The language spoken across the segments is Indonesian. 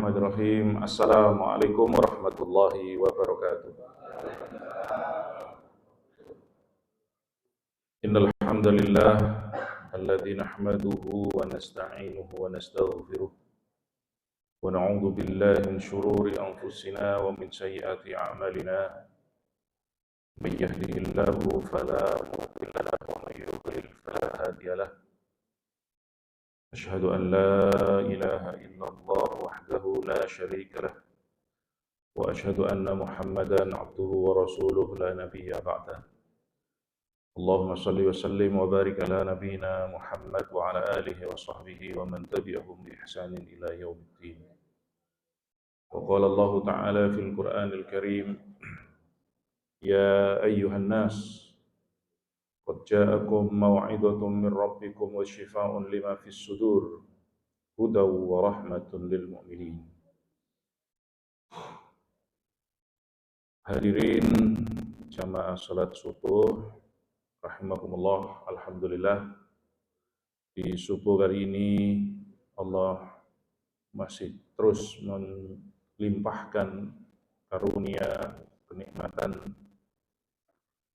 Bismillahirrahmanirrahim. Assalamualaikum warahmatullahi wabarakatuh. Innal hamdalillah alladzi nahmaduhu wa nasta'inuhu wa nastaghfiruh wa na'udzu billahi min shururi anfusina wa min sayyiati a'malina. May yahdihillahu fala mudilla lahu wa may yudlil fala hadiya lahu. أشهد أن لا إله إلا الله وحده لا شريك له وأشهد أن محمدا عبده ورسوله لا نبي بعده اللهم صل وسلم وبارك على نبينا محمد وعلى آله وصحبه ومن تبعهم بإحسان إلى يوم الدين وقال الله تعالى في القرآن الكريم يا أيها الناس قد جاءكم موعظة من ربكم وشفاء لما في الصدور هدى ورحمة للمؤمنين. Hadirin jamaah salat subuh rahimakumullah, alhamdulillah di subuh kali ini Allah masih terus melimpahkan karunia kenikmatan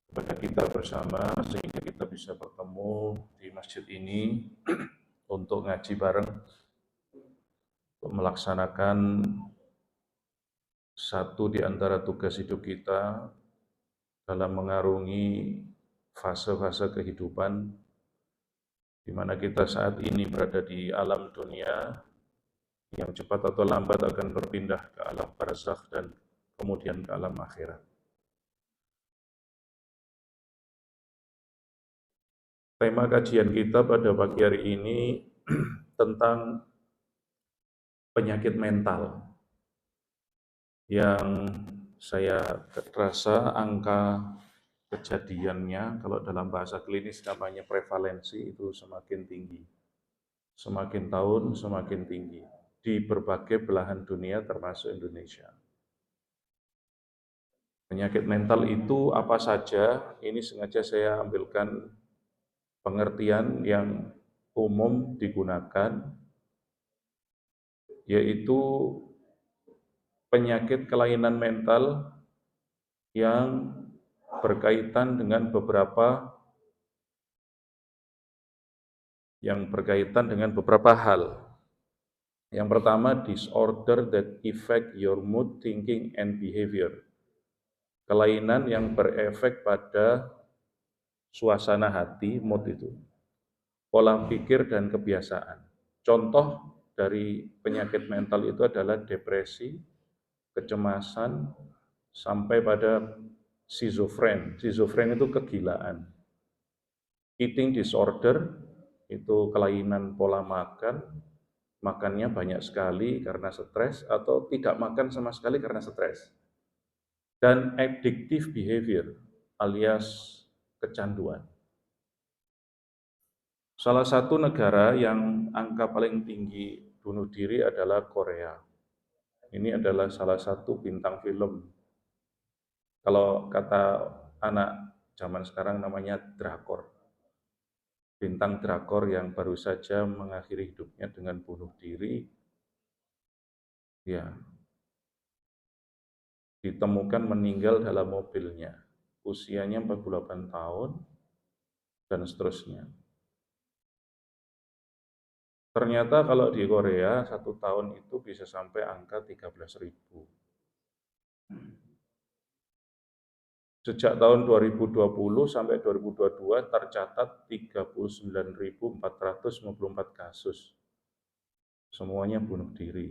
kepada kita bersama sehingga kita bisa bertemu di masjid ini untuk ngaji bareng, untuk melaksanakan satu di antara tugas hidup kita dalam mengarungi fase-fase kehidupan di mana kita saat ini berada di alam dunia yang cepat atau lambat akan berpindah ke alam barzakh dan kemudian ke alam akhirat. Tema kajian kita pada pagi hari ini tentang penyakit mental yang saya rasa angka kejadiannya kalau dalam bahasa klinis namanya prevalensi itu semakin tinggi. Semakin tahun semakin tinggi di berbagai belahan dunia termasuk Indonesia. Penyakit mental itu apa saja? Ini sengaja saya ambilkan pengertian yang umum digunakan, yaitu penyakit kelainan mental yang berkaitan dengan beberapa hal. Yang pertama, disorder that affect your mood, thinking, and behavior. Kelainan yang berefek pada suasana hati, mood itu, pola pikir dan kebiasaan. Contoh dari penyakit mental itu adalah depresi, kecemasan, sampai pada schizofren. Schizofren itu kegilaan. Eating disorder itu kelainan pola makan, makannya banyak sekali karena stres atau tidak makan sama sekali karena stres. Dan addictive behavior alias kecanduan. Salah satu negara yang angka paling tinggi bunuh diri adalah Korea. Ini adalah salah satu bintang film. Kalau kata anak zaman sekarang namanya drakor. Bintang drakor yang baru saja mengakhiri hidupnya dengan bunuh diri. Ya. Ditemukan meninggal dalam mobilnya. Usianya 48 tahun dan seterusnya. Ternyata kalau di Korea 1 tahun itu bisa sampai angka 13.000. Sejak tahun 2020 sampai 2022 tercatat 39.454 kasus. Semuanya bunuh diri.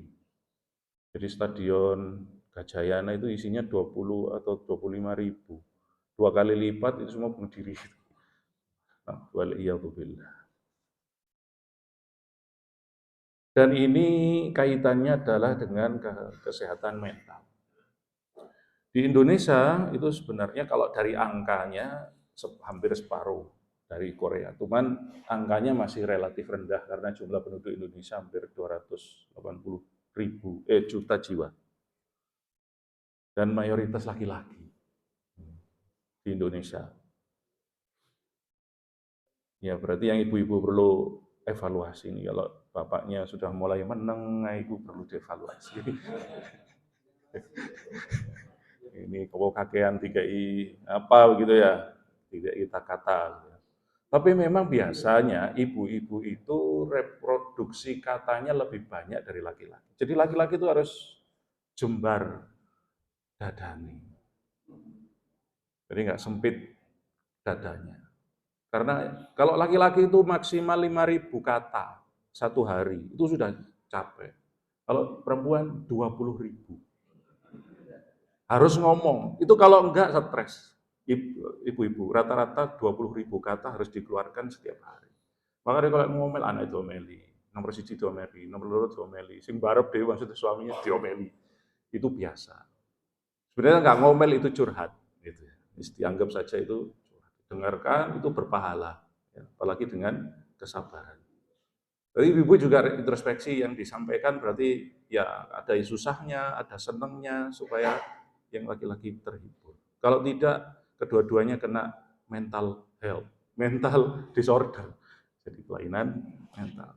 Jadi stadion Gajayana itu isinya 20 atau 25.000. 2 kali lipat itu semua bunuh diri. Nah, waliyadzubillah. Dan ini kaitannya adalah dengan kesehatan mental. Di Indonesia itu sebenarnya kalau dari angkanya hampir separuh dari Korea. Cuman angkanya masih relatif rendah karena jumlah penduduk Indonesia hampir 280 juta jiwa. Dan mayoritas laki-laki di Indonesia. Ya berarti yang ibu-ibu perlu evaluasi ini. Kalau bapaknya sudah mulai meneng, itu perlu dievaluasi. Ini kok kakean 3i apa begitu ya, 3i kata. Tapi memang biasanya ibu-ibu itu reproduksi katanya lebih banyak dari laki-laki. Jadi laki-laki itu harus jembar dadanya. Jadi nggak sempit dadanya. Karena kalau laki-laki itu maksimal 5.000 kata satu hari, itu sudah capek. Kalau perempuan 20.000. Harus ngomong. Itu kalau enggak stres. Ibu-ibu rata-rata 20.000 kata harus dikeluarkan setiap hari. Makanya kalau ngomel anak itu omeli, nomor siji diomeli, nomor loro diomeli, sing barep dhewe maksudnya suaminya diomeli. Itu biasa. Sebenarnya nggak ngomel itu curhat, gitu ya. Dianggap saja itu curhat. Dengarkan itu berpahala, ya. Apalagi dengan kesabaran. Jadi ibu juga introspeksi yang disampaikan berarti ya ada susahnya, ada senangnya supaya yang laki-laki terhibur. Kalau tidak, kedua-duanya kena mental health, mental disorder. Jadi kelainan mental.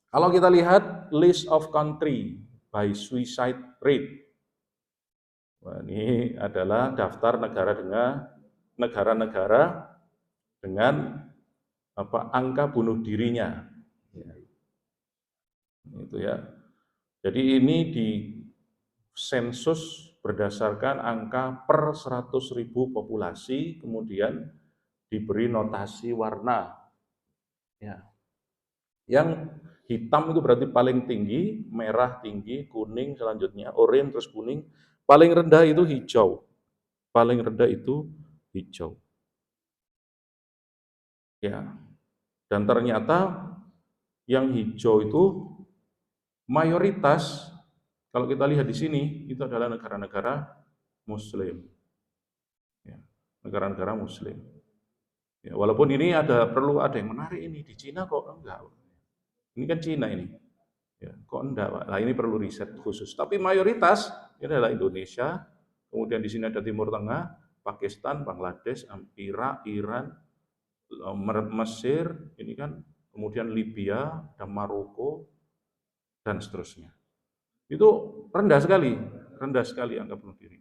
Kalau kita lihat list of country by suicide rate. Wah, ini adalah daftar negara-negara dengan angka bunuh dirinya. Ya. Itu ya. Jadi ini di sensus berdasarkan angka per 100.000 populasi, kemudian diberi notasi warna. Ya. Yang hitam itu berarti paling tinggi, merah tinggi, kuning selanjutnya, oranye terus kuning, paling rendah itu hijau. Paling rendah itu hijau. Ya. Dan ternyata yang hijau itu mayoritas, kalau kita lihat di sini, itu adalah negara-negara Muslim. Ya, negara-negara Muslim. Ya, walaupun ini perlu ada yang menarik ini, di Cina kok enggak. Ini kan Cina ini. Ya, kok enggak, Pak? Nah, ini perlu riset khusus. Tapi mayoritas ini adalah Indonesia, kemudian di sini ada Timur Tengah, Pakistan, Bangladesh, Irak, Iran, Mesir, ini kan, kemudian Libya, dan Maroko, dan seterusnya. Itu rendah sekali angka bunuh diri.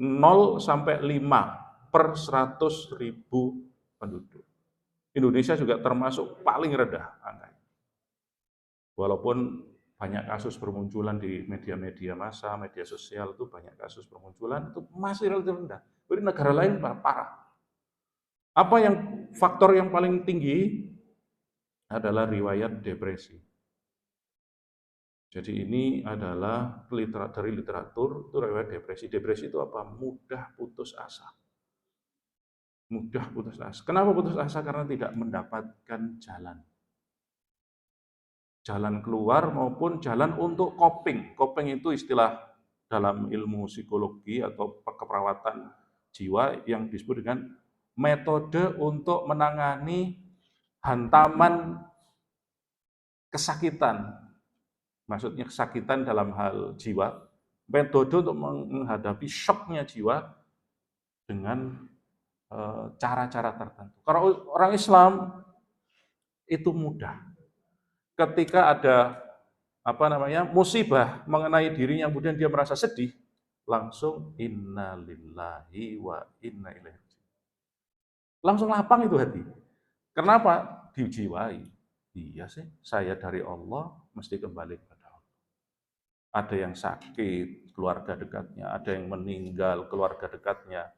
0 sampai 5 per 100.000 penduduk. Indonesia juga termasuk paling rendah angkanya. Walaupun banyak kasus bermunculan di media-media massa, media sosial itu banyak kasus bermunculan, itu masih relatif rendah. Jadi negara lain parah. Apa yang faktor yang paling tinggi adalah riwayat depresi. Jadi ini adalah dari literatur, itu riwayat depresi. Depresi itu apa? Mudah putus asa. Mudah putus asa. Kenapa putus asa? Karena tidak mendapatkan jalan. Jalan keluar maupun jalan untuk coping. Coping itu istilah dalam ilmu psikologi atau keperawatan jiwa yang disebut dengan metode untuk menangani hantaman kesakitan. Maksudnya kesakitan dalam hal jiwa, metode untuk menghadapi syoknya jiwa dengan cara-cara tertentu. Kalau orang Islam itu mudah. Ketika ada musibah mengenai dirinya, kemudian dia merasa sedih, langsung innalillahi wa inna ilaihi raji'un. Langsung lapang itu hati. Kenapa? Dijiwai. Iya sih, saya dari Allah mesti kembali kepada Allah. Ada yang sakit, keluarga dekatnya, ada yang meninggal, keluarga dekatnya,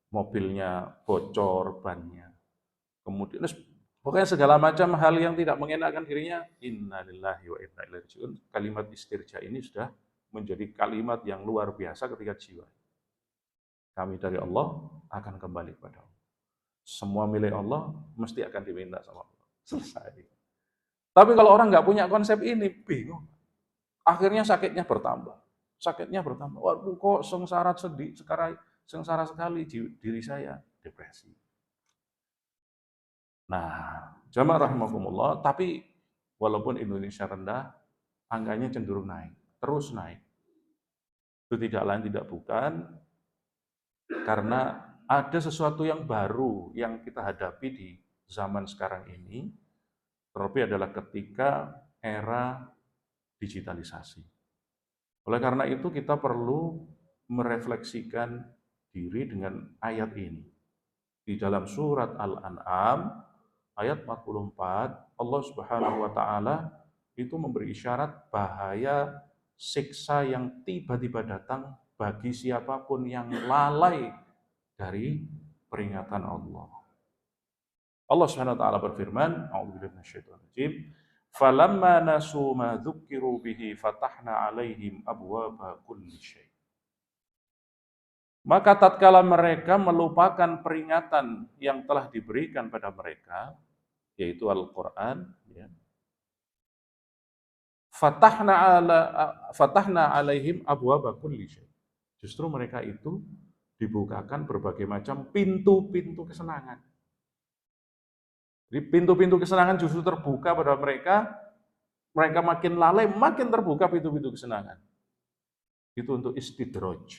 mobilnya bocor bannya. Kemudian pokoknya segala macam hal yang tidak mengenakan dirinya, innalillahi wa inna ilaihi raji'un. Kalimat istirja ini sudah menjadi kalimat yang luar biasa ketika jiwa. Kami dari Allah akan kembali kepada Allah. Semua milik Allah mesti akan diminta sama Allah. Selesai. Tapi kalau orang nggak punya konsep ini, bingung. Akhirnya sakitnya bertambah. Waduh, kok sengsara sedih, sengsara sekali diri saya, depresi. Nah, jamaah rahimakumullah, tapi walaupun Indonesia rendah, angkanya cenderung naik, terus naik. Itu tidak lain tidak bukan karena ada sesuatu yang baru yang kita hadapi di zaman sekarang ini, Terlebih adalah ketika era digitalisasi. Oleh karena itu kita perlu merefleksikan diri dengan ayat ini. Di dalam surat Al-An'am ayat 44, Allah Subhanahu wa taala itu memberi isyarat bahaya siksa yang tiba-tiba datang bagi siapapun yang lalai dari peringatan Allah. Allah Subhanahu wa taala berfirman, a'udzubillahi minasyaitonir rajim, "Falamma nasu ma dzukiru bihi fatahna 'alaihim abwaaba kulli syai'." Maka tatkala mereka melupakan peringatan yang telah diberikan pada mereka, yaitu Al-Qur'an, ya. Fatahna 'alaihim abwaaba kulli syai'. Justru mereka itu dibukakan berbagai macam pintu-pintu kesenangan. Jadi pintu-pintu kesenangan justru terbuka pada mereka, mereka makin lalai, makin terbuka pintu-pintu kesenangan. Itu untuk istidraj.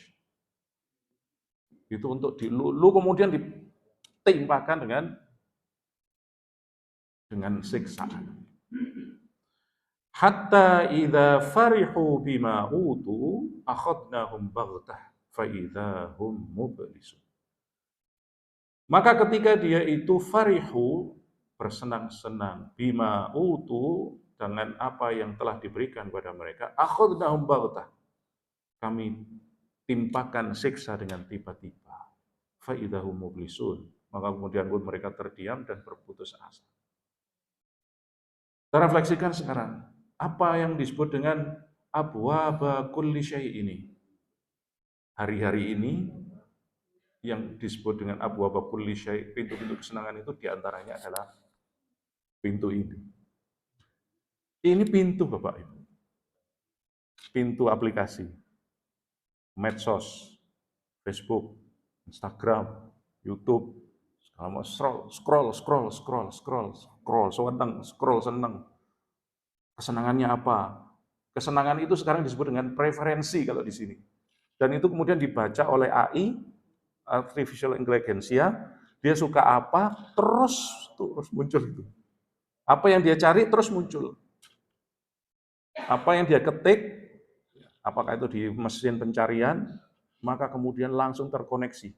Itu untuk lu kemudian ditimpakan dengan siksaan. Hatta idza farihu bima utu akhadnahum baghtah fa idza hum mublisun. Maka ketika dia itu farihu, bersenang-senang, bima utu, dengan apa yang telah diberikan kepada mereka, akhadnahum baghtah, kami timpakan siksa dengan tiba-tiba, fa idza hum mublisun, maka kemudian pun mereka terdiam dan berputus asa. Kita refleksikan sekarang, apa yang disebut dengan abwaaba kulli syai' ini? Hari-hari ini yang disebut dengan abwaaba kulli syai', pintu-pintu kesenangan itu diantaranya adalah pintu ini. Ini pintu Bapak Ibu. Pintu aplikasi. Medsos, Facebook, Instagram, YouTube. Kalau mau scroll, seneng. Kesenangannya apa? Kesenangan itu sekarang disebut dengan preferensi kalau di sini. Dan itu kemudian dibaca oleh AI, Artificial Intelligence, dia suka apa, terus muncul itu. Apa yang dia cari terus muncul. Apa yang dia ketik, apakah itu di mesin pencarian, maka kemudian langsung terkoneksi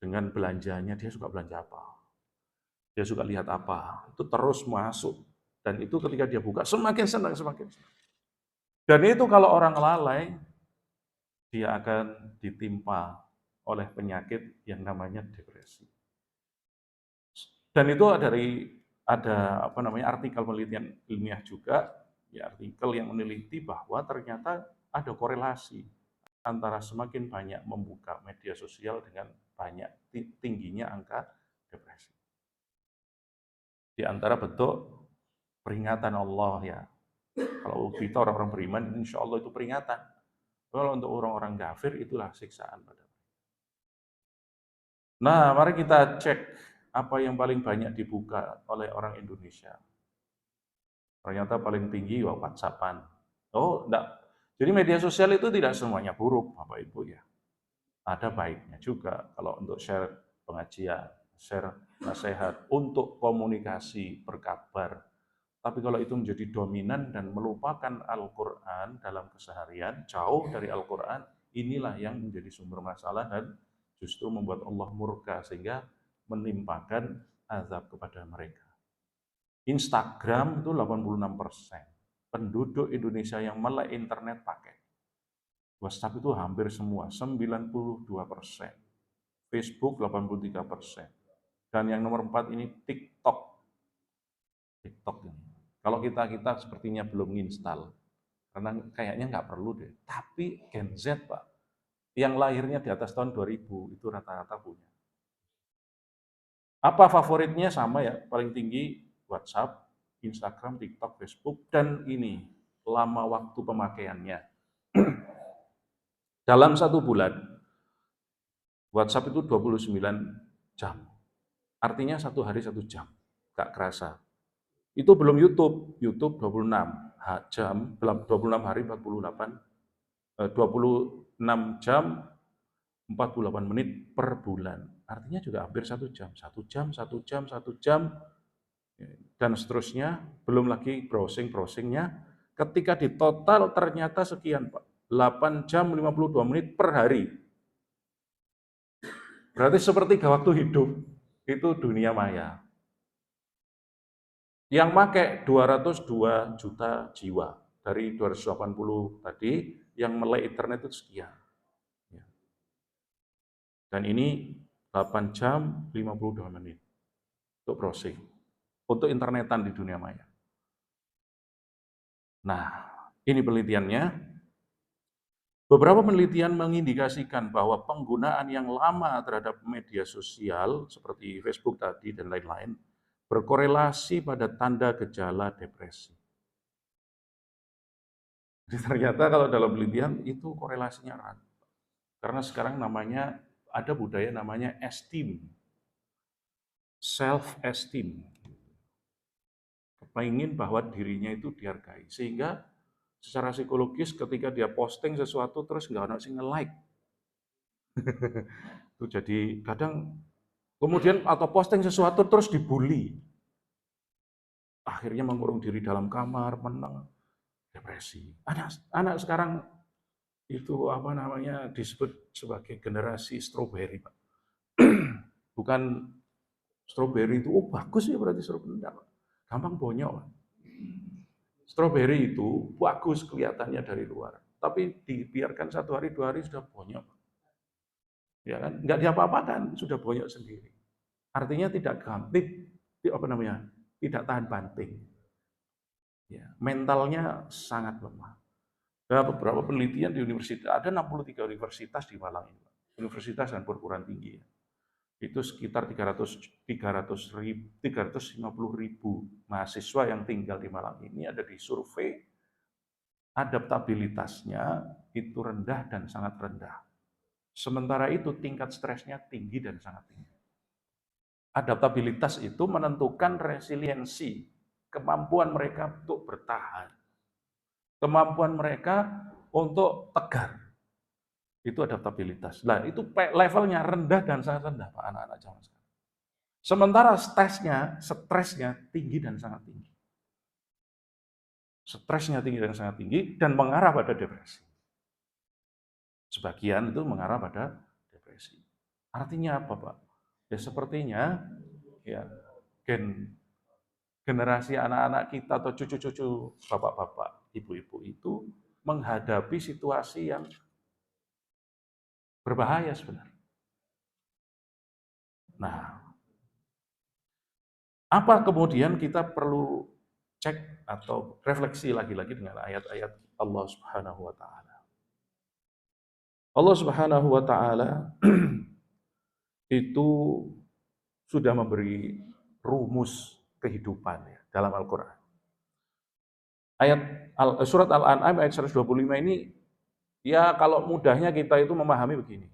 dengan belanjanya. Dia suka belanja apa, dia suka lihat apa, itu terus masuk. Dan itu ketika dia buka, semakin senang. Dan itu kalau orang lalai, dia akan ditimpa oleh penyakit yang namanya depresi. Dan itu ada artikel penelitian ilmiah juga, ya, artikel yang meneliti bahwa ternyata ada korelasi antara semakin banyak membuka media sosial dengan banyak tingginya angka depresi. Di antara bentuk peringatan Allah, ya. Kalau kita orang-orang beriman, insya Allah itu peringatan. Kalau untuk orang-orang kafir, itulah siksaan pada mereka. Nah, mari kita cek apa yang paling banyak dibuka oleh orang Indonesia. Ternyata paling tinggi WhatsApp-an. Oh, enggak. Jadi media sosial itu tidak semuanya buruk, Bapak Ibu, ya. Ada baiknya juga kalau untuk share pengajian, share nasihat, untuk komunikasi, berkabar. Tapi kalau itu menjadi dominan dan melupakan Al-Quran dalam keseharian, jauh dari Al-Quran, inilah yang menjadi sumber masalah dan justru membuat Allah murka sehingga menimpakan azab kepada mereka. Instagram itu 86% penduduk Indonesia yang melek internet pakai. WhatsApp itu hampir semua, 92%. Facebook 83%. Dan yang nomor 4 ini TikTok ini. Kalau kita sepertinya belum install, karena kayaknya nggak perlu deh. Tapi Gen Z, Pak, yang lahirnya di atas tahun 2000 itu rata-rata punya. Apa favoritnya? Sama ya, paling tinggi WhatsApp, Instagram, TikTok, Facebook, dan ini lama waktu pemakaiannya. Dalam 1 bulan, WhatsApp itu 29 jam. Artinya 1 hari 1 jam, nggak kerasa. Itu belum YouTube 26 jam, 26 hari 26 jam 48 menit per bulan. Artinya juga hampir 1 jam, 1 jam, 1 jam, 1 jam, dan seterusnya, belum lagi browsing-browsingnya. Ketika di total ternyata sekian Pak, 8 jam 52 menit per hari. Berarti sepertiga waktu hidup, itu dunia maya. Yang pakai 202 juta jiwa, dari 280 tadi, yang melek internet itu sekian. Ya. Dan ini 8 jam 52 menit untuk browsing, untuk internetan di dunia maya. Nah, ini penelitiannya. Beberapa penelitian mengindikasikan bahwa penggunaan yang lama terhadap media sosial seperti Facebook tadi dan lain-lain berkorelasi pada tanda gejala depresi. Jadi ternyata kalau dalam penelitian itu korelasinya erat. Karena sekarang namanya ada budaya namanya esteem, self-esteem. Ingin bahwa dirinya itu dihargai. Sehingga secara psikologis ketika dia posting sesuatu terus nggak ada sih nge-like. Itu jadi kadang kemudian atau posting sesuatu terus dibully. Akhirnya mengurung diri dalam kamar, menang, depresi. Anak sekarang itu apa namanya disebut sebagai generasi strawberry, Pak. Bukan strawberry itu, oh bagus ya berarti strawberry. Gampang bonyok, Pak. Strawberry itu bagus kelihatannya dari luar, tapi dibiarkan 1 hari 2 hari sudah bonyok. Ya kan? Nggak diapa-apakan, sudah bonyok sendiri. Artinya tidak ganti, apa namanya, tidak tahan banting. Ya, mentalnya sangat lemah. Ada beberapa penelitian di universitas, ada 63 universitas di Malang ini, universitas dan perguruan tinggi. Itu sekitar 350 ribu mahasiswa yang tinggal di Malang ini ada di survei, adaptabilitasnya itu rendah dan sangat rendah. Sementara itu tingkat stresnya tinggi dan sangat tinggi. Adaptabilitas itu menentukan resiliensi, kemampuan mereka untuk bertahan, kemampuan mereka untuk tegar. Itu adaptabilitas. Nah, itu levelnya rendah dan sangat rendah, Pak, anak-anak zaman sekarang. Sementara stresnya tinggi dan sangat tinggi. Stresnya tinggi dan sangat tinggi dan mengarah pada depresi. Sebagian itu mengarah pada depresi. Artinya apa, Pak? Ya sepertinya ya generasi anak-anak kita atau cucu-cucu bapak-bapak, ibu-ibu itu menghadapi situasi yang berbahaya sebenarnya. Nah, apa kemudian kita perlu cek atau refleksi lagi-lagi dengan ayat-ayat Allah Subhanahu wa taala. Allah Subhanahu wa taala itu sudah memberi rumus kehidupan ya, dalam Al-Qur'an. Surat Al-An'am ayat 125 ini, ya kalau mudahnya kita itu memahami begini.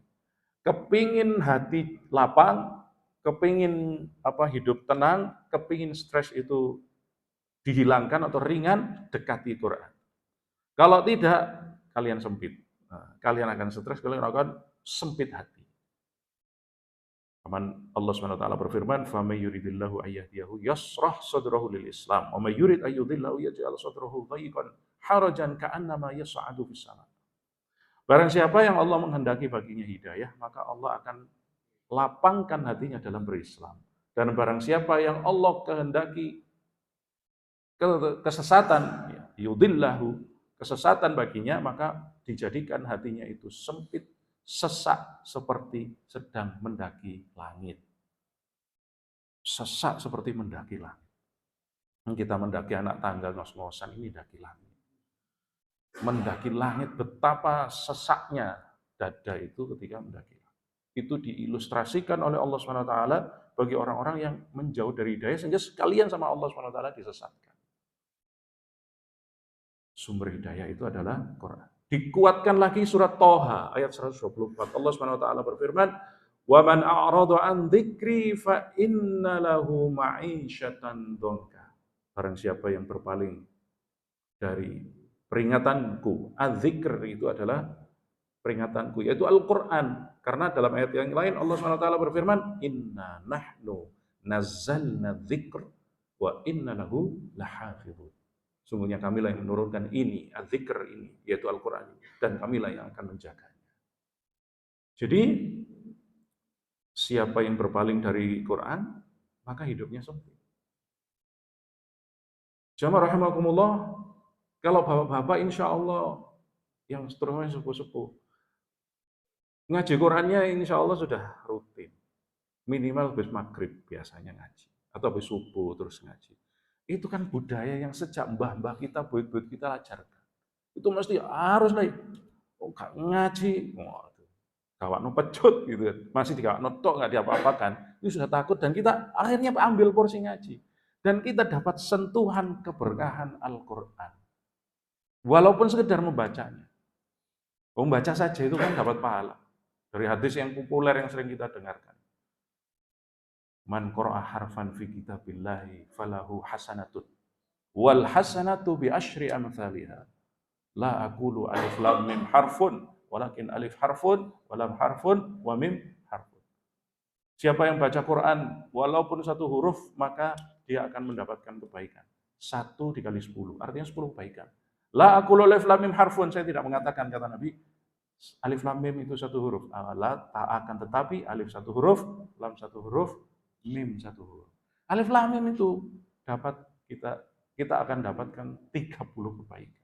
Kepingin hati lapang, kepingin hidup tenang, kepingin stres itu dihilangkan atau ringan, dekati Quran. Kalau tidak, kalian sempit. Kalian akan stres, kalian akan sempit hati. Allah SWT berfirman, فَمَنْ يُرِدِ اللَّهُ أَيَّهْدِيَهُ يَشْرَحْ صَدْرَهُ لِلْإِسْلَامِ وَمَنْ يُرِدْ أَن يُضِلَّهُ يَجْعَلْ صَدْرَهُ ضَيِّقًا حَرَجًا كَأَنَّمَا يَصْعَدُ فِي السَّمَاءِ. Barang siapa yang Allah menghendaki baginya hidayah, maka Allah akan lapangkan hatinya dalam berislam. Dan barang siapa yang Allah kehendaki kesesatan, yudillahu, kesesatan baginya, maka dijadikan hatinya itu sempit, sesak seperti sedang mendaki langit. Sesak seperti mendaki langit. Kita mendaki anak tangga ngos-ngosan, ini daki langit. Mendaki langit, betapa sesaknya dada itu ketika mendaki langit. Itu diilustrasikan oleh Allah SWT bagi orang-orang yang menjauh dari hidayah, sehingga sekalian sama Allah SWT disesatkan. Sumber hidayah itu adalah Quran. Dikuatkan lagi surat Toha ayat 124. Allah SWT berfirman, "Wa man a'rada 'an dzikri fa inna lahu ma'isyatan dzonka." Barang siapa yang berpaling dari peringatanku, adzikr itu adalah peringatanku, yaitu Al-Quran. Karena dalam ayat yang lain Allah SWT berfirman, "Inna nahnu nazzalna dzikr wa inna lahu lahafizun. Sungguhnya kamilah yang menurunkan ini, az-zikr ini, yaitu Al-Quran, dan kamilah yang akan menjaganya. Jadi, siapa yang berpaling dari Quran, maka hidupnya sempit. Jamaah rahimakumullah, kalau bapak-bapak insya Allah yang seterusnya sepuh-sepuh, ngaji Qurannya insya Allah sudah rutin. Minimal habis maghrib biasanya ngaji. Atau habis subuh terus ngaji. Itu kan budaya yang sejak mbah-mbah kita, buyut-buyut kita ajarkan. Itu mesti harus nih. Oh, gak ngaji. Waduh. Kawakno pecut gitu. Masih dikawakno tok nggak diapa-apakan. Itu sudah takut dan kita akhirnya ambil porsi ngaji. Dan kita dapat sentuhan keberkahan Al-Quran. Walaupun sekedar membacanya. Membaca saja itu kan dapat pahala. Dari hadis yang populer yang sering kita dengarkan. Man qara'a harfan fi kitabillahi falahu hasanatun. Wal hasanatu bi asyri amsalihha. La aqulu alif lam mim harfun, walakin alif harfun, wa lam harfun, wa mim harfun. Siapa yang baca Quran walaupun satu huruf, maka dia akan mendapatkan kebaikan. 1 dikali 10, artinya 10 kebaikan. La aqulu alif lam mim harfun, saya tidak mengatakan, kata Nabi, alif lam mim itu satu huruf. La akan tetapi alif satu huruf, lam satu huruf, mim satu huruf. Alif lam mim itu dapat kita akan dapatkan 30 kebaikan.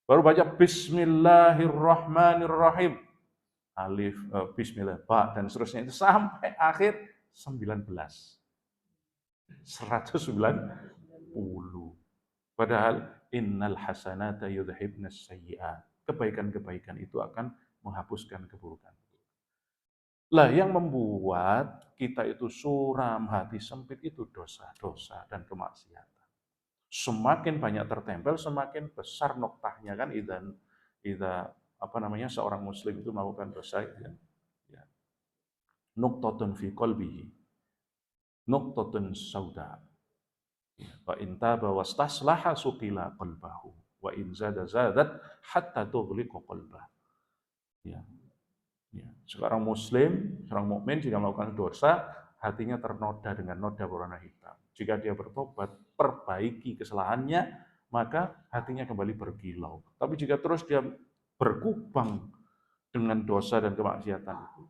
Baru baca Bismillahirrahmanirrahim. Alif, Bismillah, ba, dan seterusnya itu sampai akhir 19. 190. Padahal innal hasanata yudhibnas sayyi'at. Kebaikan-kebaikan itu akan menghapuskan keburukan. Lah yang membuat kita itu suram, hati sempit itu dosa-dosa dan kemaksiatan. Semakin banyak tertempel, semakin besar noktahnya kan seorang muslim itu melakukan dosa ya. Nuqtatun fi qalbihi. Nuqtatun sauda. Wa in taba wastaslaha suqila qalbahu wa in zada zadat hatta tughliqa qalbah. Ya. Ya. Seorang muslim, seorang mukmin jika melakukan dosa, hatinya ternoda dengan noda berwarna hitam. Jika dia bertobat, perbaiki kesalahannya, maka hatinya kembali berkilau. Tapi jika terus dia berkubang dengan dosa dan kemaksiatan itu,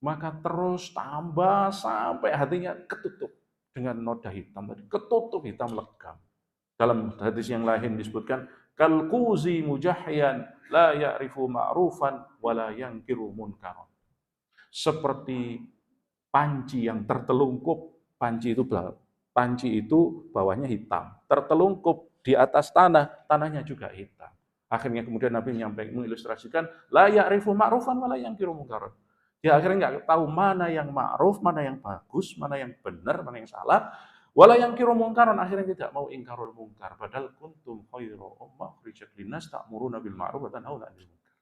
maka terus tambah sampai hatinya ketutup dengan noda hitam tadi, ketutup hitam legam. Dalam hadis yang lain disebutkan, kalquzi mujahyan la ya'rifu ma'rufan wa la yankiru munkaran. Seperti panci yang tertelungkup, panci itu bawahnya hitam, tertelungkup di atas tanah, tanahnya juga hitam. Akhirnya kemudian Nabi mengilustrasikan la ya'rifu ma'rufan wa la yankiru munkaran. Dia akhirnya nggak tahu mana yang ma'ruf, mana yang bagus, mana yang benar, mana yang salah. Wala yankiru munkaran, akhirnya tidak mau ingkarul munkar. Padahal kuntum khairu ummah ukhrijat linnas ta'muruna bil ma'ruf wa tanhauna 'anil munkar.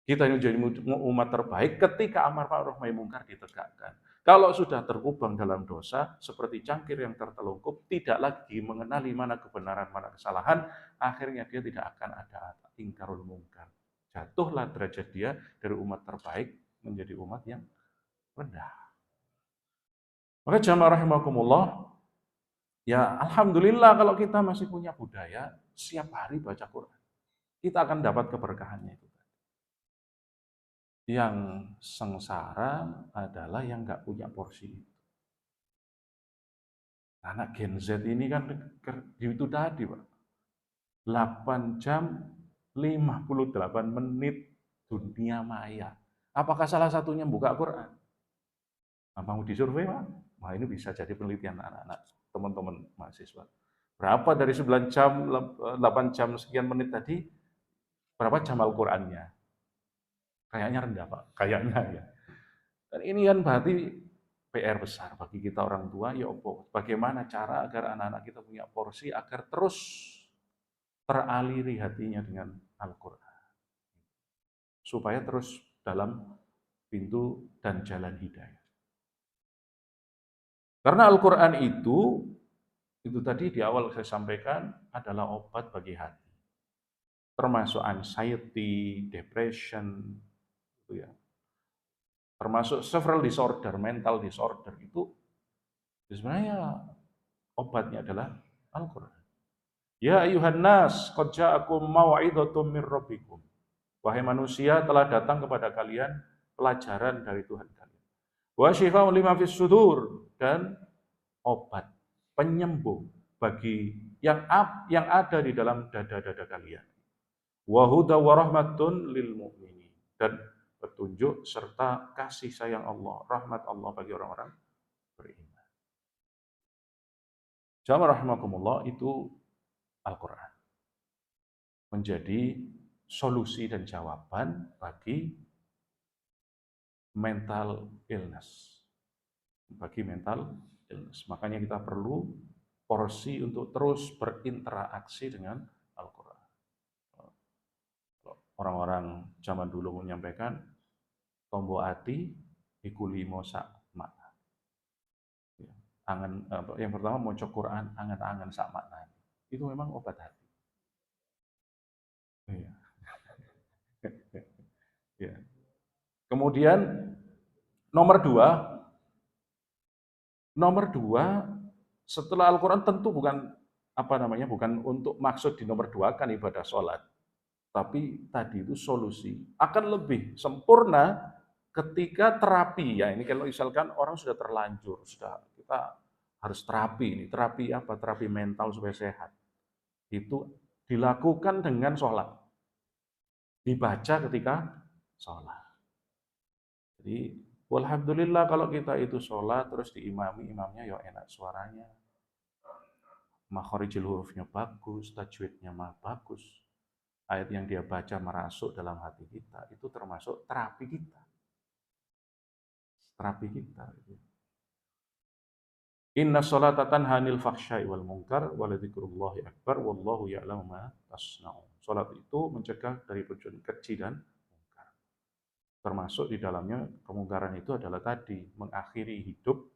Kita ini menjadi umat terbaik ketika amar ma'ruf nahi munkar ditegakkan. Kalau sudah terkubang dalam dosa, seperti cangkir yang tertelungkup, tidak lagi mengenali mana kebenaran, mana kesalahan, akhirnya dia tidak akan ada ingkarul munkar. Jatuhlah derajat dia dari umat terbaik menjadi umat yang rendah. Maka jamaah rahimakumullah, ya alhamdulillah kalau kita masih punya budaya setiap hari baca Quran. Kita akan dapat keberkahannya itu. Yang sengsara adalah yang nggak punya porsi itu. Anak Gen Z ini kan itu tadi, Pak. 8 jam 58 menit dunia maya. Apakah salah satunya buka Quran? Mau disurvei, Pak? Nah, ini bisa jadi penelitian anak-anak, teman-teman mahasiswa. Berapa dari 9 jam, 8 jam sekian menit tadi, berapa jam Al-Qur'annya? Kayaknya rendah, Pak. Kayaknya ya. Dan ini kan berarti PR besar bagi kita orang tua, ya opo. Bagaimana cara agar anak-anak kita punya porsi, agar terus teraliri hatinya dengan Al-Quran. Supaya terus dalam pintu dan jalan hidayah. Karena Al-Quran itu tadi di awal saya sampaikan, adalah obat bagi hati. Termasuk anxiety, depression, gitu ya. Termasuk several disorder, mental disorder itu sebenarnya obatnya adalah Al-Quran. Ya ayuhan nas, qad ja'akum mau'idhatum mir rabbikum. Wahai manusia, telah datang kepada kalian pelajaran dari Tuhan kalian. Wa syifaa'un lima fis sudur, dan obat, penyembuh bagi yang ada di dalam dada-dada kalian. Wa huda wa rahmatun lil mu'minin, dan petunjuk serta kasih sayang Allah, rahmat Allah bagi orang-orang beriman. Jamaah rahimakumullah, itu Al-Quran menjadi solusi dan jawaban bagi mental illness. Makanya kita perlu porsi untuk terus berinteraksi dengan Al-Quran. Orang-orang zaman dulu menyampaikan, tombo ati iku limo sak makna. Yang pertama maca Quran angan-angan sak makna. Itu memang obat hati. Iya. Ya. Kemudian nomor dua, setelah Al-Quran tentu bukan untuk maksud di nomor dua kan ibadah sholat. Tapi tadi itu solusi akan lebih sempurna ketika terapi. Ya, ini kalau misalkan orang sudah terlanjur, kita harus terapi. Ini terapi apa? Terapi mental supaya sehat. Itu dilakukan dengan sholat. Dibaca ketika sholat. Jadi, alhamdulillah kalau kita itu sholat terus diimami, imamnya ya enak suaranya. Makhorijil hurufnya bagus, tajwidnya bagus. Ayat yang dia baca merasuk dalam hati kita, itu termasuk terapi kita. Inna sholata tanha 'anil fahsya'i wal munkar wa ladzikrullahi akbar wallahu ya'lamu ma tasna'un. Salat itu mencegah dari perbuatan keji dan mungkar. Termasuk di dalamnya kemungkaran itu adalah tadi mengakhiri hidup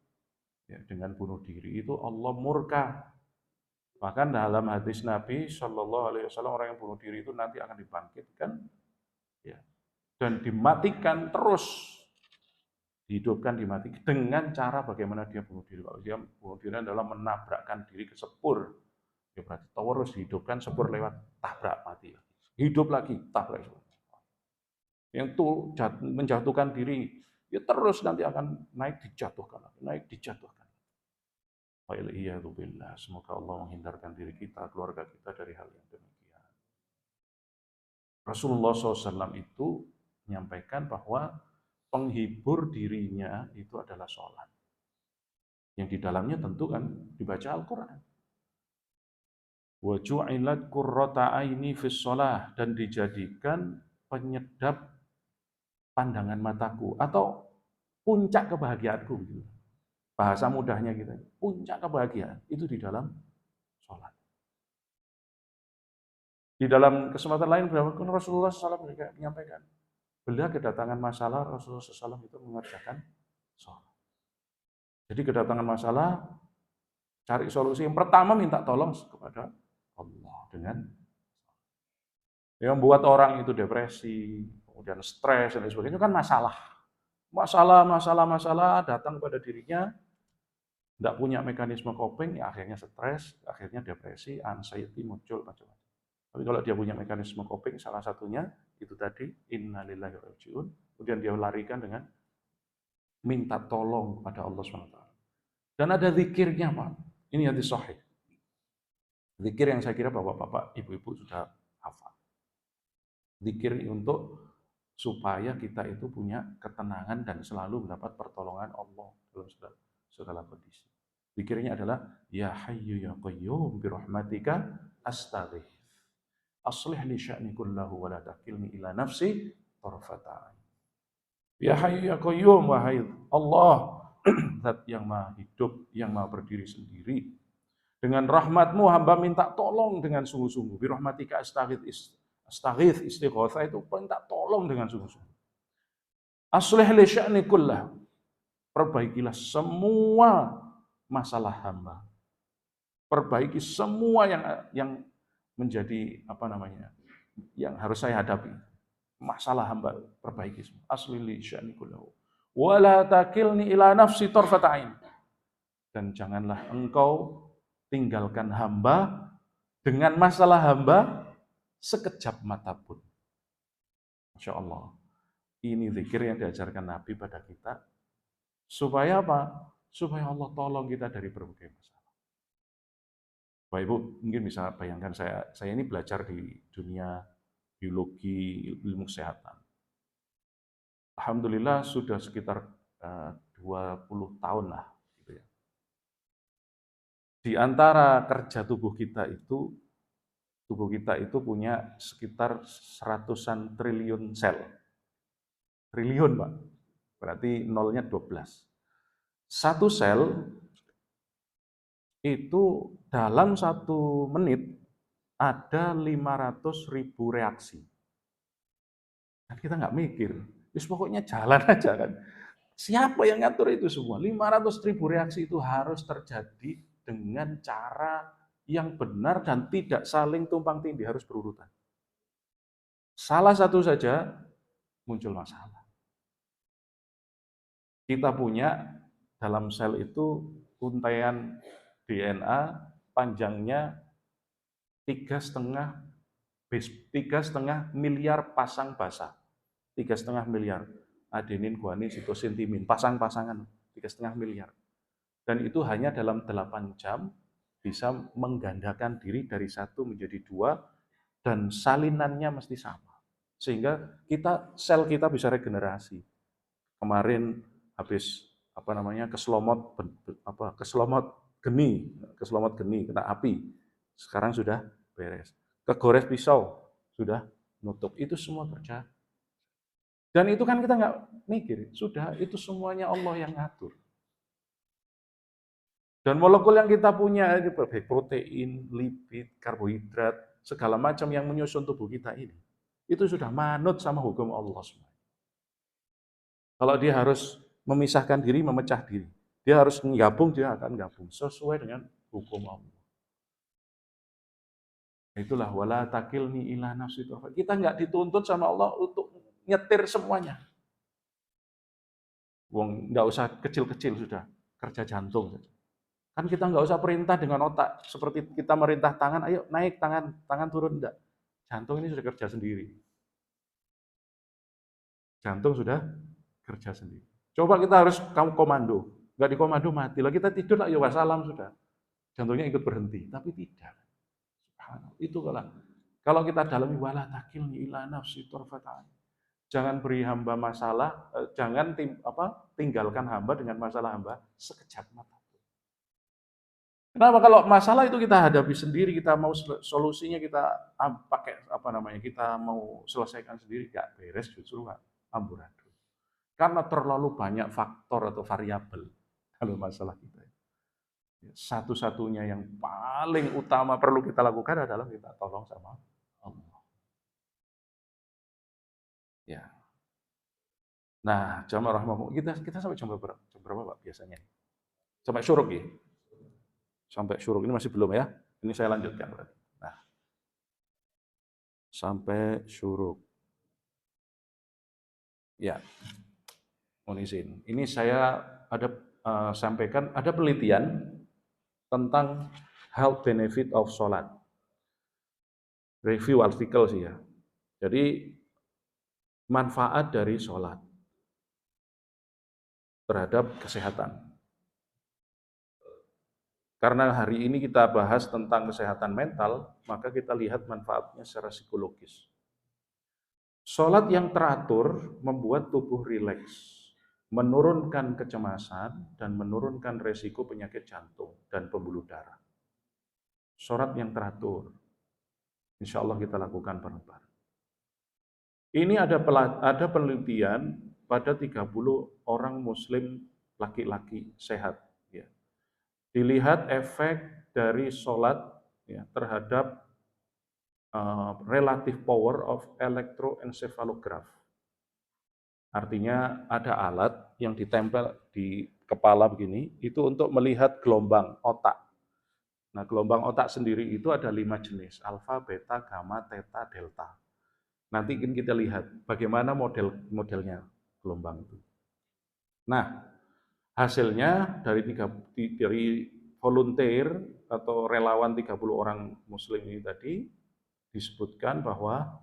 ya, dengan bunuh diri. Itu Allah murka. Bahkan dalam hadis Nabi Shallallahu Alaihi Wasallam, orang yang bunuh diri itu nanti akan dibangkitkan ya, dan dimatikan terus. Dihidupkan, dimatikan dengan cara bagaimana dia bunuh diri. Kalau dia bunuh diri adalah menabrakkan diri ke sepur, ya berarti terus dihidupkan, sepur lewat, tabrak, mati. Hidup lagi, tabrak. Yang itu menjatuhkan diri, ya terus nanti akan naik dijatuhkan lagi, naik dijatuhkan. Wa'ilaiyadubillah, semoga Allah menghindarkan diri kita, keluarga kita dari hal yang demikian. Rasulullah SAW itu menyampaikan bahwa penghibur dirinya itu adalah sholat. Yang di dalamnya tentu kan dibaca Al-Quran. Wa ju'ilat qurrata aini fis sholah, dan dijadikan penyedap pandangan mataku atau puncak kebahagiaanku gitu. Bahasa mudahnya gitu. Puncak kebahagiaan itu di dalam sholat. Di dalam kesempatan lain Rasulullah SAW menyampaikan, bila kedatangan masalah, Rasulullah SAW itu mengerjakan sholat. Jadi kedatangan masalah, cari solusi. Yang pertama minta tolong kepada Allah dengan yang membuat orang itu depresi, kemudian stres dan sebagainya kan masalah datang pada dirinya, tidak punya mekanisme coping, ya akhirnya stres, akhirnya depresi, anxiety muncul macam-macam. Tapi kalau dia punya mekanisme coping, salah satunya itu tadi, innalillahi wa inna ilaihi raji'un, kemudian dia larikan dengan minta tolong kepada Allah SWT. Dan ada zikirnya, Pak. Ini hadis sahih. Zikir yang saya kira bapak-bapak, ibu-ibu sudah hafal. Zikir untuk supaya kita itu punya ketenangan dan selalu mendapat pertolongan Allah dalam segala kondisi. Zikirnya adalah ya hayyu ya qayyum bi rahmatika astaghith. Aslih li sya'ni kullahu wa la takilni ila nafsi tarfata. Ya hayyu ya qayyum, wahai Allah, zat yang maha hidup, yang maha berdiri sendiri. Dengan rahmatmu hamba minta tolong dengan sungguh-sungguh. Bi rahmatika astaghith, istighatsah itu minta tolong dengan sungguh-sungguh. Aslih li sya'ni kullahu. Perbaikilah semua masalah hamba. Perbaiki semua yang menjadi yang harus saya hadapi. Masalah hamba perbaiki semua. Aslih li sya'ni kullahu. Wa la takilni ila nafsi tarfata ain. Dan janganlah engkau tinggalkan hamba dengan masalah hamba sekejap mata pun. Masya Allah. Ini zikir yang diajarkan Nabi pada kita. Supaya apa? Supaya Allah tolong kita dari berbagai masalah. Bapak Ibu, mungkin bisa bayangkan saya ini belajar di dunia biologi, ilmu kesehatan. Alhamdulillah sudah sekitar 20 tahun lah. Gitu ya. Di antara kerja tubuh kita itu punya sekitar seratusan triliun sel. Triliun, Pak. Berarti nolnya 12. Satu sel itu dalam 1 menit ada 500.000 reaksi. Dan kita nggak mikir, terus pokoknya jalan aja kan. Siapa yang ngatur itu semua? 500.000 reaksi itu harus terjadi dengan cara yang benar dan tidak saling tumpang tindih, harus berurutan. Salah satu saja muncul masalah. Kita punya dalam sel itu untaian DNA panjangnya 3,5 miliar pasang basa. 3,5 miliar. Adenin, guanin, sitosin, timin. Pasang-pasangan 3,5 miliar. Dan itu hanya dalam 8 jam bisa menggandakan diri dari 1 menjadi 2 dan salinannya mesti sama. Sehingga sel kita bisa regenerasi. Kemarin habis keselomot geni kena api. Sekarang sudah beres. Kegores pisau sudah nutup. Itu semua kerja. Dan itu kan kita nggak mikir. Sudah, itu semuanya Allah yang ngatur. Dan molekul yang kita punya, protein, lipid, karbohidrat, segala macam yang menyusun tubuh kita ini, itu sudah manut sama hukum Allah semua. Kalau dia harus memisahkan diri, memecah diri. Dia harus menggabung, dia akan gabung. Sesuai dengan hukum Allah. Itulah wala takilni ila nafsi tarfat. Kita nggak dituntut sama Allah untuk nyetir semuanya. Wong nggak usah kecil-kecil sudah, kerja jantung saja. Kan kita nggak usah perintah dengan otak, seperti kita merintah tangan, ayo naik tangan turun, enggak. Jantung ini sudah kerja sendiri. Jantung sudah kerja sendiri. Coba kita harus komando, nggak dikomando mati. Lah kita tidur lah, ya wassalam sudah. Jantungnya ikut berhenti, tapi tidak. Itu kalau kita dalami wala takilni ila nafsi tarfata. Jangan beri hamba masalah, jangan tinggalkan hamba dengan masalah hamba sekejap mata. Kenapa? Kalau masalah itu kita hadapi sendiri, kita mau solusinya kita pakai kita mau selesaikan sendiri, nggak beres, justru amburadul. Karena terlalu banyak faktor atau variabel dalam masalah kita. Satu-satunya yang paling utama perlu kita lakukan adalah kita tolong sama Allah. Ya. Nah, jamaah rahimahumullah, kita sampai jam berapa Pak biasanya? Sampai syuruk ya? Sampai syuruk ini masih belum ya? Ini saya lanjutkan berarti. Nah, sampai syuruk. Ya, mohon izin. Ini saya ada sampaikan, ada penelitian tentang health benefit of sholat. Review artikel sih ya. Jadi, manfaat dari sholat terhadap kesehatan. Karena hari ini kita bahas tentang kesehatan mental, maka kita lihat manfaatnya secara psikologis. Sholat yang teratur membuat tubuh rileks, menurunkan kecemasan, dan menurunkan resiko penyakit jantung dan pembuluh darah. Sholat yang teratur, insya Allah kita lakukan bareng-bareng. Ini ada penelitian pada 30 orang muslim laki-laki sehat. Ya. Dilihat efek dari sholat ya, terhadap relative power of electroencephalograph. Artinya ada alat yang ditempel di kepala begini, itu untuk melihat gelombang otak. Nah, gelombang otak sendiri itu ada 5 jenis, alfa, beta, gamma, theta, delta. Nanti kita lihat bagaimana modelnya gelombang itu. Nah, hasilnya dari volunteer atau relawan 30 orang muslim ini tadi disebutkan bahwa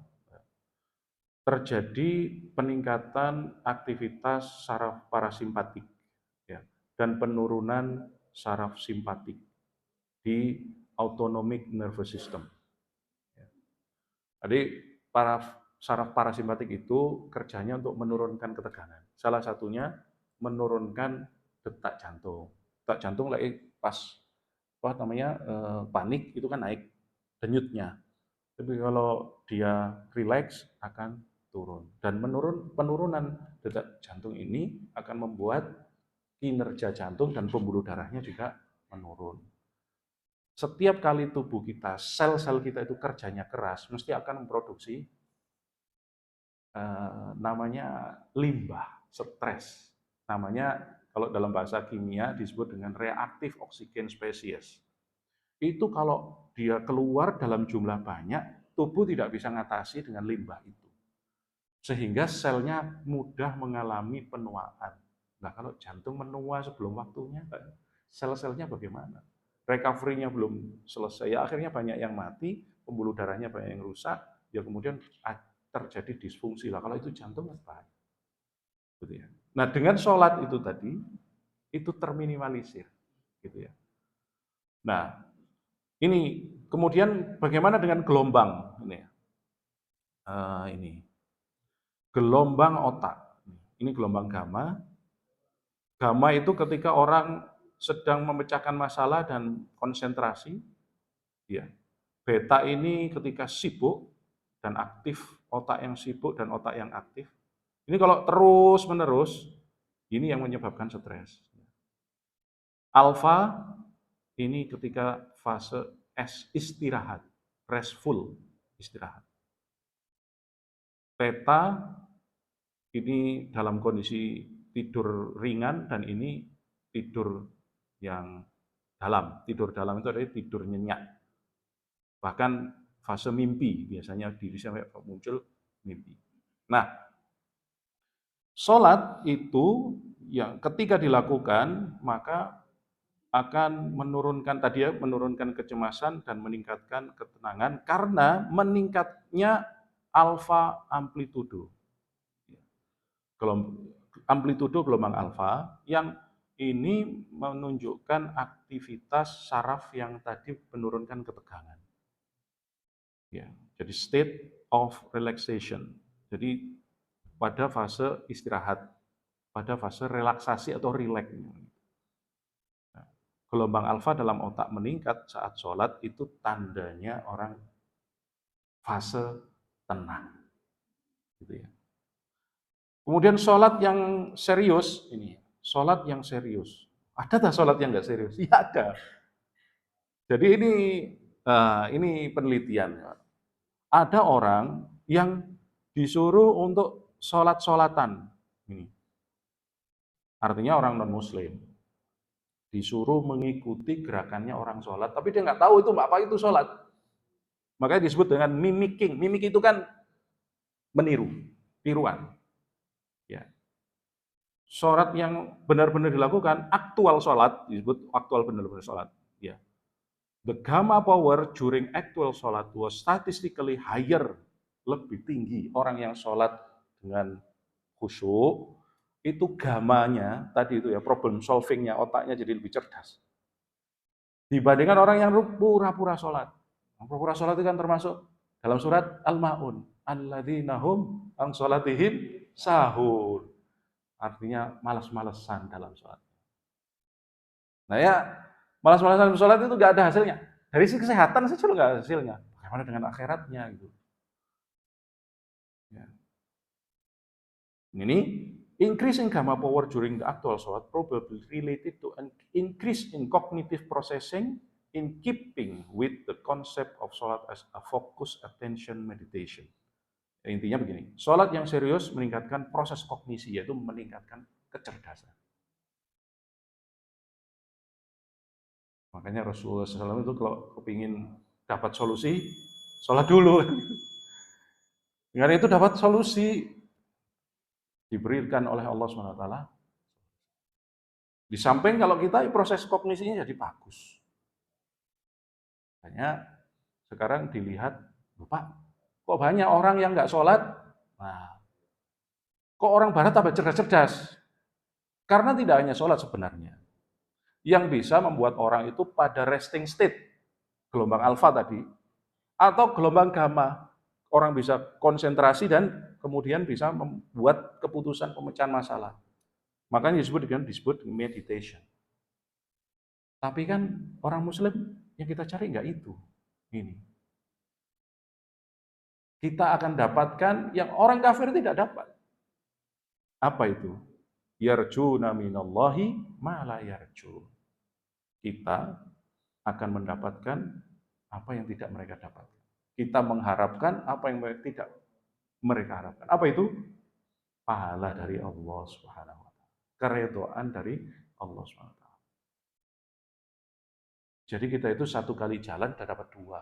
terjadi peningkatan aktivitas saraf parasimpatik ya, dan penurunan saraf simpatik di autonomic nervous system. Jadi saraf parasimpatik itu kerjanya untuk menurunkan ketegangan. Salah satunya menurunkan detak jantung. Detak jantung lagi pas panik itu kan naik denyutnya. Tapi kalau dia rileks akan turun. Dan penurunan detak jantung ini akan membuat kinerja jantung dan pembuluh darahnya juga menurun. Setiap kali tubuh kita, sel-sel kita itu kerjanya keras, mesti akan memproduksi namanya limbah, stres. Namanya kalau dalam bahasa kimia disebut dengan reaktif oksigen spesies. Itu kalau dia keluar dalam jumlah banyak, tubuh tidak bisa mengatasi dengan limbah itu. Sehingga selnya mudah mengalami penuaan. Nah, kalau jantung menua sebelum waktunya, sel-selnya bagaimana? Recovery-nya belum selesai, ya akhirnya banyak yang mati, pembuluh darahnya banyak yang rusak, ya kemudian terjadi disfungsi lah. Kalau itu jantung apa? Gitu ya. Nah, dengan sholat itu tadi, itu terminimalisir, gitu ya. Nah, ini kemudian bagaimana dengan gelombang ini? Ini gelombang otak. Ini gelombang gamma. Gamma itu ketika orang sedang memecahkan masalah dan konsentrasi, ya. Beta ini ketika sibuk dan aktif, otak yang sibuk dan otak yang aktif. Ini kalau terus-menerus, ini yang menyebabkan stres. Alfa ini ketika fase istirahat, restful, istirahat. Theta ini dalam kondisi tidur ringan dan ini tidur yang dalam. Tidur dalam itu adalah tidur nyenyak. Bahkan fase mimpi, biasanya diri sampai muncul mimpi. Nah, sholat itu yang ketika dilakukan maka akan menurunkan kecemasan dan meningkatkan ketenangan karena meningkatnya alfa amplitudo. Amplitudo gelombang alfa yang ini menunjukkan aktivitas saraf yang tadi menurunkan ketegangan. Ya, jadi state of relaxation. Jadi pada fase istirahat, pada fase relaksasi atau rileks. Nah, gelombang alfa dalam otak meningkat saat sholat itu tandanya orang fase tenang. Gitu ya. Kemudian sholat yang serius, ini sholat yang serius. Ada tak sholat yang nggak serius? Iya ada. Jadi ini penelitian. Ada orang yang disuruh untuk sholat-sholatan. Ini. Artinya orang non-muslim. Disuruh mengikuti gerakannya orang sholat, tapi dia nggak tahu itu apa itu sholat. Makanya disebut dengan mimicking. Mimik itu kan meniru, tiruan. Ya. Sholat yang benar-benar dilakukan, aktual sholat, disebut aktual benar-benar sholat. Ya. The gamma power during actual sholat was statistically higher, lebih tinggi. Orang yang sholat dengan khusyuk, itu gamanya, tadi itu ya, problem solvingnya, otaknya jadi lebih cerdas. Dibandingkan orang yang pura-pura sholat. Pura-pura sholat itu kan termasuk dalam surat Al-Ma'un. Alladzina hum an sholatihim sahur. Artinya malas-malesan dalam sholat. Nah ya, malas-malasan sholat itu nggak ada hasilnya. Dari sisi kesehatan saja nggak ada hasilnya. Bagaimana dengan akhiratnya gitu? Ya. Ini increase in gamma power during the actual sholat probably related to an increase in cognitive processing in keeping with the concept of sholat as a focus attention meditation. Ya, intinya begini, sholat yang serius meningkatkan proses kognisi, yaitu meningkatkan kecerdasan. Makanya Rasulullah SAW itu kalau kepingin dapat solusi, sholat dulu. Dengan itu dapat solusi, diberikan oleh Allah SWT. Di samping kalau kita proses kognisinya jadi bagus. Hanya sekarang dilihat, Pak, kok banyak orang yang nggak sholat? Nah, kok orang barat tambah cerdas-cerdas? Karena tidak hanya sholat sebenarnya. Yang bisa membuat orang itu pada resting state, gelombang alfa tadi, atau gelombang gamma. Orang bisa konsentrasi dan kemudian bisa membuat keputusan pemecahan masalah. Makanya disebut meditation. Tapi kan orang muslim yang kita cari nggak itu. Ini. Kita akan dapatkan yang orang kafir tidak dapat. Apa itu? Yarjuna minallahi ma la yarjun. Kita akan mendapatkan apa yang tidak mereka dapatkan. Kita mengharapkan apa yang tidak mereka harapkan. Apa itu? Pahala dari Allah Subhanahu wa taala. Keridhaan dari Allah Subhanahu wa taala. Jadi kita itu satu kali jalan sudah dapat dua.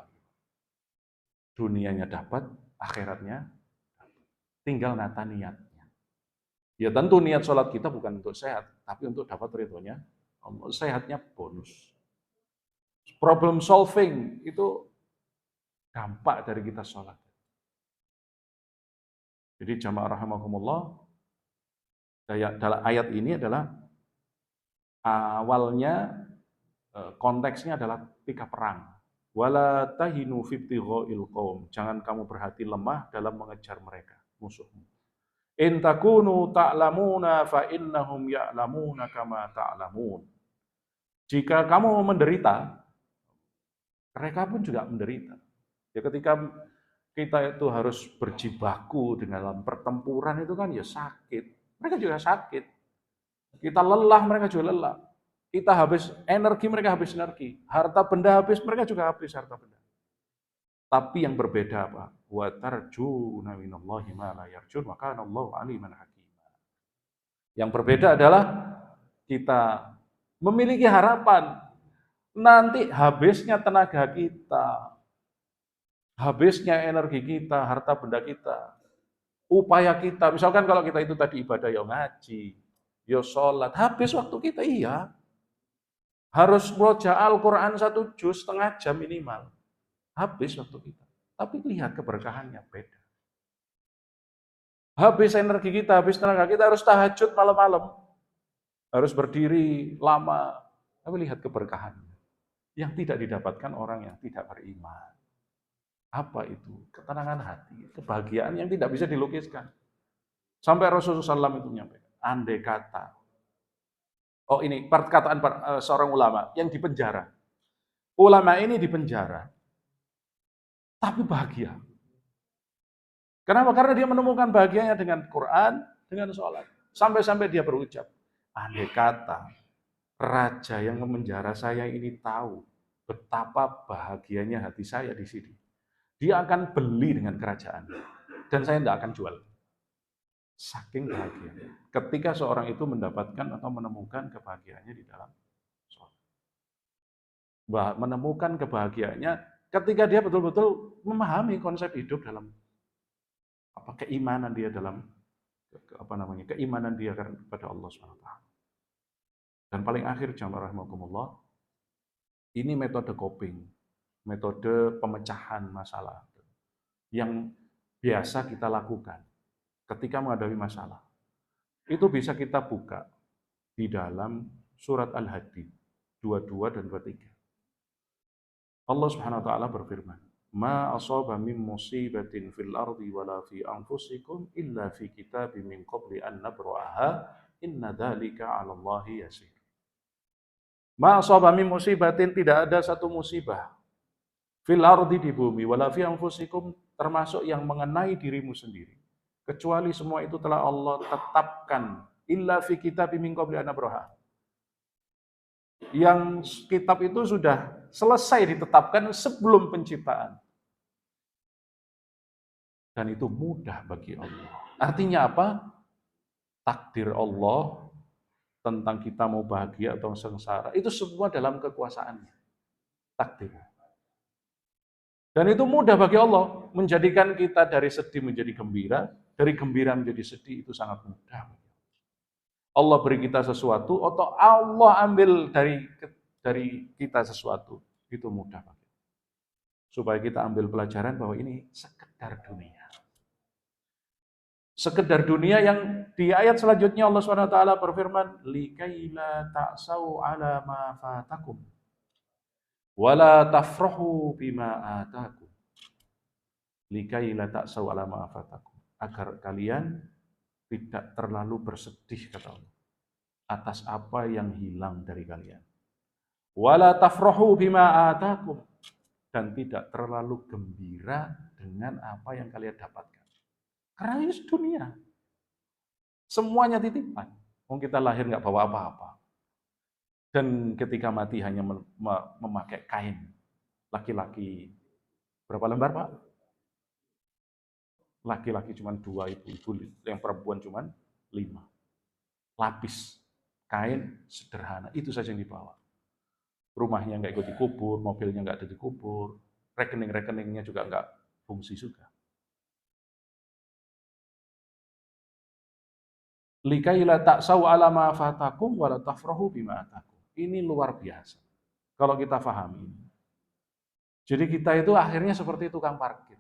Dunianya dapat, akhiratnya dapat. Tinggal nata niatnya. Ya tentu niat sholat kita bukan untuk sehat, tapi untuk dapat ridhonya Allah. Sehatnya bonus. Problem solving itu dampak dari kita sholat. Jadi jamaah rahimakumullah, dalam ayat ini adalah awalnya konteksnya adalah ketika perang. Wala tahinu fibtigha'il qaum. Jangan kamu berhati lemah dalam mengejar mereka, musuhmu. In takunu ta'lamuna fa innahum ya'lamuna kama ta'lamun. Jika kamu menderita, mereka pun juga menderita. Ya ketika kita itu harus berjibaku dalam pertempuran itu kan ya sakit. Mereka juga sakit. Kita lelah, mereka juga lelah. Kita habis energi, mereka habis energi. Harta benda habis, mereka juga habis harta benda. Tapi yang berbeda apa? Wa tarjuna minallahi ma la yarjun wa kana Allahu aliman hakima. Yang berbeda adalah kita memiliki harapan nanti habisnya tenaga kita, habisnya energi kita, harta benda kita, upaya kita. Misalkan kalau kita itu tadi ibadah ya ngaji, ya sholat, habis waktu kita iya. Harus baca Al-Quran 1 juz setengah jam minimal. Habis waktu kita. Tapi lihat keberkahannya beda. Habis energi kita, habis tenaga kita harus tahajud malam-malam. Harus berdiri lama. Tapi lihat keberkahannya. Yang tidak didapatkan orang yang tidak beriman. Apa itu? Ketenangan hati, kebahagiaan yang tidak bisa dilukiskan. Sampai Rasulullah SAW itu menyampaikan, andai kata. Oh ini perkataan seorang ulama yang di penjara. Ulama ini di penjara, tapi bahagia. Kenapa? Karena dia menemukan bahagianya dengan Quran, dengan sholat. Sampai-sampai dia berucap, andai kata raja yang memenjara saya ini tahu betapa bahagianya hati saya di sini. Dia akan beli dengan kerajaan. Dan saya tidak akan jual. Saking bahagia. Ketika seorang itu mendapatkan atau menemukan kebahagiaannya di dalam sholat. Menemukan kebahagiaannya ketika dia betul-betul memahami konsep hidup dalam keimanan dia dalam keimanan dia kepada Allah SWT. Dan paling akhir jamaah rahimakumullah, ini metode coping, metode pemecahan masalah yang biasa kita lakukan ketika menghadapi masalah. Itu bisa kita buka di dalam surat Al-Hadid 22 dan 23. Allah Subhanahu wa taala berfirman, "Ma asaba min musibatin fil ardi wala fi anfusikum illa fi kitabim min qabli an nabra'aha inna dzalika 'ala Allahi yasir." Ma asaba min musibatin, tidak ada satu musibah fil ardi, di bumi, wala fi anfusikum, termasuk yang mengenai dirimu sendiri, kecuali semua itu telah Allah tetapkan, illa fi kitabim min qabli an nabra'aha. Yang kitab itu sudah selesai ditetapkan sebelum penciptaan. Dan itu mudah bagi Allah. Artinya apa? Takdir Allah tentang kita mau bahagia atau sengsara, itu semua dalam kekuasaannya. Takdir. Dan itu mudah bagi Allah. Menjadikan kita dari sedih menjadi gembira, dari gembira menjadi sedih, itu sangat mudah. Allah beri kita sesuatu atau Allah ambil dari kita sesuatu, itu mudah Pak. Supaya kita ambil pelajaran bahwa ini sekedar dunia. Sekedar dunia yang di ayat selanjutnya Allah SWT berfirman, likaila ta'sau ala ma fatakum wala tafrahu bima atakum. Likaila ta'sau ala ma fatakum. Agar kalian tidak terlalu bersedih, kata Allah, atas apa yang hilang dari kalian. Wala tafrahu bima atakum. Dan tidak terlalu gembira dengan apa yang kalian dapatkan. Karena ini dunia. Semuanya titipan. Kita lahir nggak bawa apa-apa. Dan ketika mati hanya memakai kain. Laki-laki berapa lembar, Pak? Laki-laki cuma 2, ibu-ibu yang perempuan cuma 5. Lapis kain sederhana, itu saja yang dibawa. Rumahnya nggak ikut dikubur, mobilnya nggak ada dikubur, rekening-rekeningnya juga nggak fungsi juga. Likaila ta'sau ala ma fatakum wa la tafrahu bima atakum. Ini luar biasa kalau kita pahami. Jadi kita itu akhirnya seperti tukang parkir.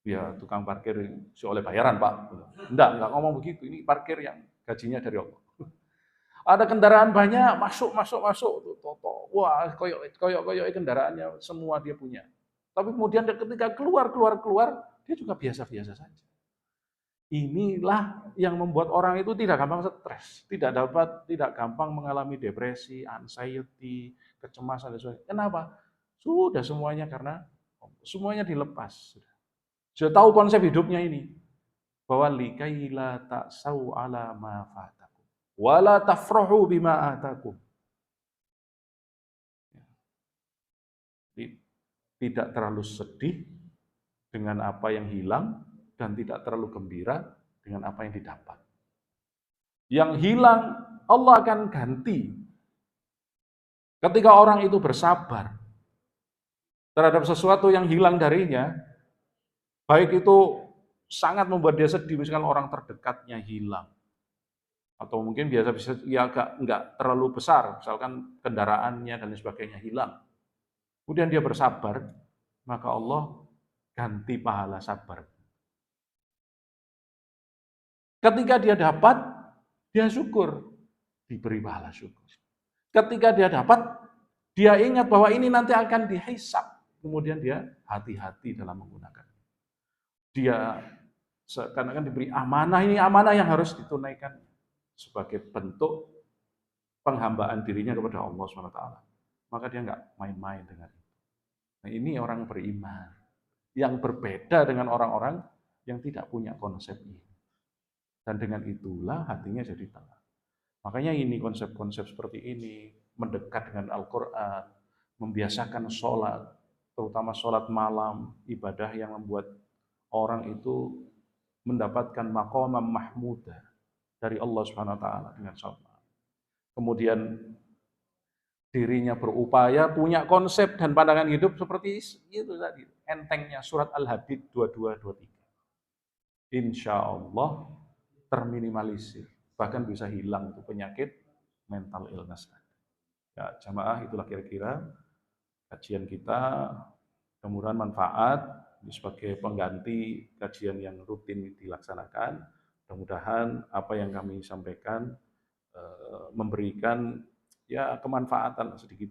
Ya, tukang parkir oleh bayaran, Pak. Enggak ngomong begitu. Ini parkir yang gajinya dari Allah. Ada kendaraan banyak, masuk. Wah, koyok kendaraannya semua dia punya. Tapi kemudian ketika keluar, dia juga biasa-biasa saja. Inilah yang membuat orang itu tidak gampang stres, tidak gampang mengalami depresi, anxiety, kecemasan dan sebagainya. Kenapa? Sudah semuanya karena semuanya dilepas. Sudah tahu konsep hidupnya ini. Bahwa likaila ta'sau ala ma fatakum wala tafrahu bima atakum. Tidak terlalu sedih dengan apa yang hilang dan tidak terlalu gembira dengan apa yang didapat. Yang hilang Allah akan ganti. Ketika orang itu bersabar terhadap sesuatu yang hilang darinya, baik itu sangat membuat dia sedih, misalkan orang terdekatnya hilang. Atau mungkin biasa ya enggak terlalu besar, misalkan kendaraannya dan sebagainya hilang. Kemudian dia bersabar, maka Allah ganti pahala sabar. Ketika dia dapat, dia syukur, diberi pahala syukur. Ketika dia dapat, dia ingat bahwa ini nanti akan dihisab. Kemudian dia hati-hati dalam menggunakan. Dia karena kan diberi amanah, ini amanah yang harus ditunaikan sebagai bentuk penghambaan dirinya kepada Allah SWT. Maka dia nggak main-main dengan itu. Nah, ini orang beriman yang berbeda dengan orang-orang yang tidak punya konsep ini. Dan dengan itulah hatinya jadi tenang. Makanya ini konsep-konsep seperti ini, mendekat dengan Al-Quran, membiasakan sholat, terutama sholat malam, ibadah yang membuat orang itu mendapatkan maqamam mahmudah dari Allah SWT dengan sholat. Kemudian dirinya berupaya punya konsep dan pandangan hidup seperti itu tadi. Entengnya surat Al-Hadid 22-23. Insya Allah terminimalisir, bahkan bisa hilang itu penyakit mental illness. Ya, jamaah, itulah kira-kira kajian kita. Mudah-mudahan manfaat sebagai pengganti kajian yang rutin dilaksanakan. Mudah-mudahan apa yang kami sampaikan memberikan ya kemanfaatan sedikit,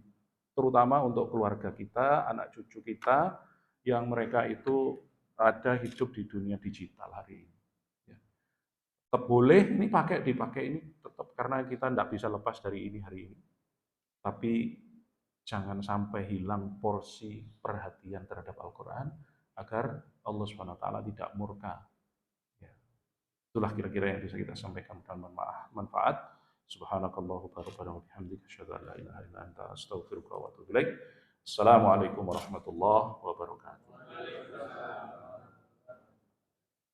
terutama untuk keluarga kita, anak cucu kita yang mereka itu ada hidup di dunia digital hari ini. Tetap boleh ini dipakai ini tetap, karena kita tidak bisa lepas dari ini hari ini. Tapi jangan sampai hilang porsi perhatian terhadap Al-Quran agar Allah SWT tidak murka. Ya. Itulah kira-kira yang bisa kita sampaikan dan manfaat. Subhanakallahu wa bihamdika asyhadu an la ilaha illa anta astaghfiruka wa atubu ilaik. Assalamualaikum warahmatullahi wabarakatuh.